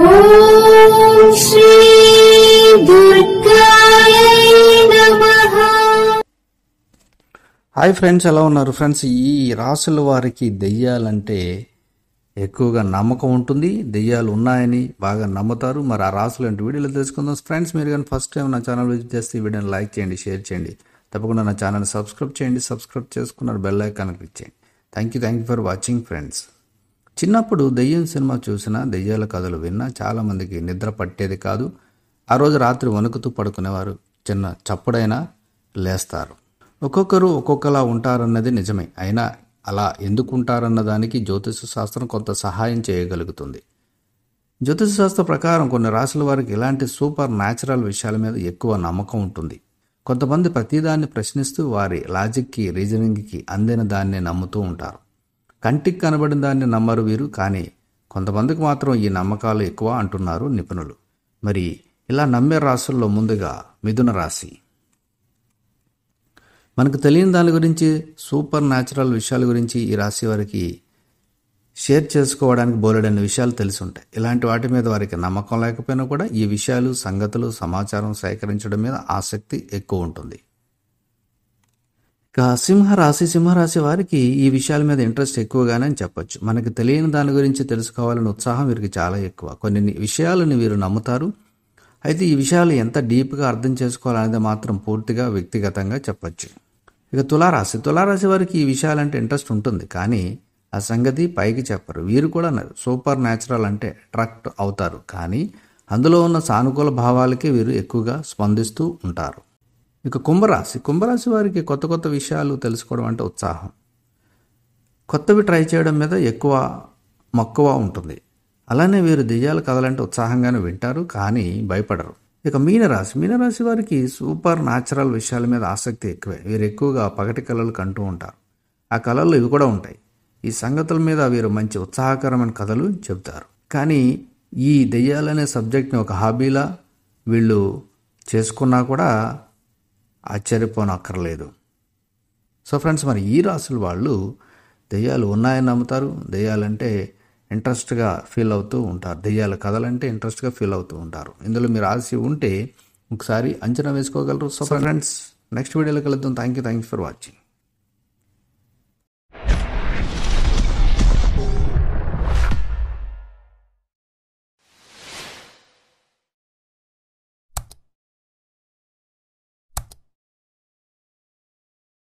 ఓం శ్రీ దుర్గాయ నమః. Hi friends, ఎలా ఉన్నారు ఫ్రెండ్స్? ఈ రాసుల వారికి దెయ్యాలంటే ఎక్కువగా నమ్మకం ఉంటుంది. దెయ్యాలు ఉన్నాయని బాగా నమ్ముతారు. మరి ఆ రాసులు అంటే వీడియోలో తెలుసుకుందాం ఫ్రెండ్స్. మీరు కానీ ఫస్ట్ టైం నా ఛానల్ విజిట్ చేస్తే ఈ వీడియోని లైక్ చేయండి, షేర్ చేయండి. తప్పకుండా నా ఛానల్ సబ్స్క్రైబ్ చేయండి. సబ్స్క్రైబ్ చేసుకున్నారు బెల్ ఐకాన్ క్లిక్ చేయండి. Thank you for watching friends. చిన్నప్పుడు దెయ్యం సినిమా చూసినా, దెయ్యాల కథలు విన్నా చాలామందికి నిద్ర పట్టేది కాదు. ఆ రోజు రాత్రి వణుకుతూ పడుకునేవారు. చిన్న చప్పుడైనా లేస్తారు. ఒక్కొక్కరు ఒక్కొక్కలా ఉంటారన్నది నిజమే. అయినా అలా ఎందుకు ఉంటారన్న దానికి జ్యోతిష శాస్త్రం కొంత సహాయం చేయగలుగుతుంది. జ్యోతిష శాస్త్రం ప్రకారం కొన్ని రాశుల వారికి ఇలాంటి సూపర్ న్యాచురల్ విషయాల మీద ఎక్కువ నమ్మకం ఉంటుంది. కొంతమంది ప్రతిదాన్ని ప్రశ్నిస్తూ వారి లాజిక్కి, రీజనింగ్కి అందిన దాన్ని నమ్ముతూ ఉంటారు. కంటికి కనబడిన దాన్ని నమ్మరు వీరు. కానీ కొంతమందికి మాత్రం ఈ నమ్మకాలు ఎక్కువ అంటున్నారు నిపుణులు. మరి ఇలా నమ్మే రాశుల్లో ముందుగా మిథున రాశి. మనకు తెలియని దాని గురించి, సూపర్ న్యాచురల్ విషయాల గురించి ఈ రాశి వారికి షేర్ చేసుకోవడానికి బోలెడన్ని విషయాలు తెలిసి ఉంటాయి. ఇలాంటి వాటి మీద వారికి నమ్మకం లేకపోయినా కూడా ఈ విషయాలు, సంగతులు, సమాచారం సేకరించడం మీద ఆసక్తి ఎక్కువ ఉంటుంది. ఇక సింహరాశి వారికి ఈ విషయాల మీద ఇంట్రెస్ట్ ఎక్కువగానే అని చెప్పొచ్చు. మనకి తెలియని దాని గురించి తెలుసుకోవాలని ఉత్సాహం వీరికి చాలా ఎక్కువ. కొన్ని విషయాలను వీరు నమ్ముతారు. అయితే ఈ విషయాలు ఎంత డీప్గా అర్థం చేసుకోవాలనేది మాత్రం పూర్తిగా వ్యక్తిగతంగా చెప్పొచ్చు. ఇక తులారాశి వారికి ఈ విషయాలంటే ఇంట్రెస్ట్ ఉంటుంది. కానీ ఆ సంగతి పైకి చెప్పరు. వీరు కూడా సూపర్ న్యాచురల్ అంటే అట్రాక్ట్ అవుతారు. కానీ అందులో ఉన్న సానుకూల భావాలకి వీరు ఎక్కువగా స్పందిస్తూ ఉంటారు. ఇక కుంభరాశి వారికి కొత్త విషయాలు తెలుసుకోవడం అంటే ఉత్సాహం. కొత్తవి ట్రై చేయడం మీద ఎక్కువ మక్కువ ఉంటుంది. అలానే వీరు దెయ్యాల కథలంటే ఉత్సాహంగానే వింటారు, కానీ భయపడరు. ఇక మీనరాశి వారికి సూపర్ న్యాచురల్ విషయాల మీద ఆసక్తి ఎక్కువే. వీరు ఎక్కువగా పగటి కళలు కంటూ ఉంటారు. ఆ కళల్లో ఇవి కూడా ఉంటాయి. ఈ సంగతుల మీద వీరు మంచి ఉత్సాహకరమైన కథలు చెబుతారు. కానీ ఈ దెయ్యాలనే సబ్జెక్ట్ని ఒక హాబీలా వీళ్ళు చేసుకున్నా కూడా ఆశ్చర్యపోనక్కర్లేదు. సో ఫ్రెండ్స్, మరి ఈ రాశుల వాళ్ళు దెయ్యాలు ఉన్నాయని నమ్ముతారు. దెయ్యాలంటే ఇంట్రెస్ట్గా ఫీల్ అవుతూ ఉంటారు. దెయ్యాల కథలంటే ఇంట్రెస్ట్గా ఫీల్ అవుతూ ఉంటారు. ఇందులో మీరు రాసి ఉంటే ఒకసారి అంచనా వేసుకోగలరు. సో ఫ్రెండ్స్, నెక్స్ట్ వీడియోలో కలుద్దాం. Thank you for watching.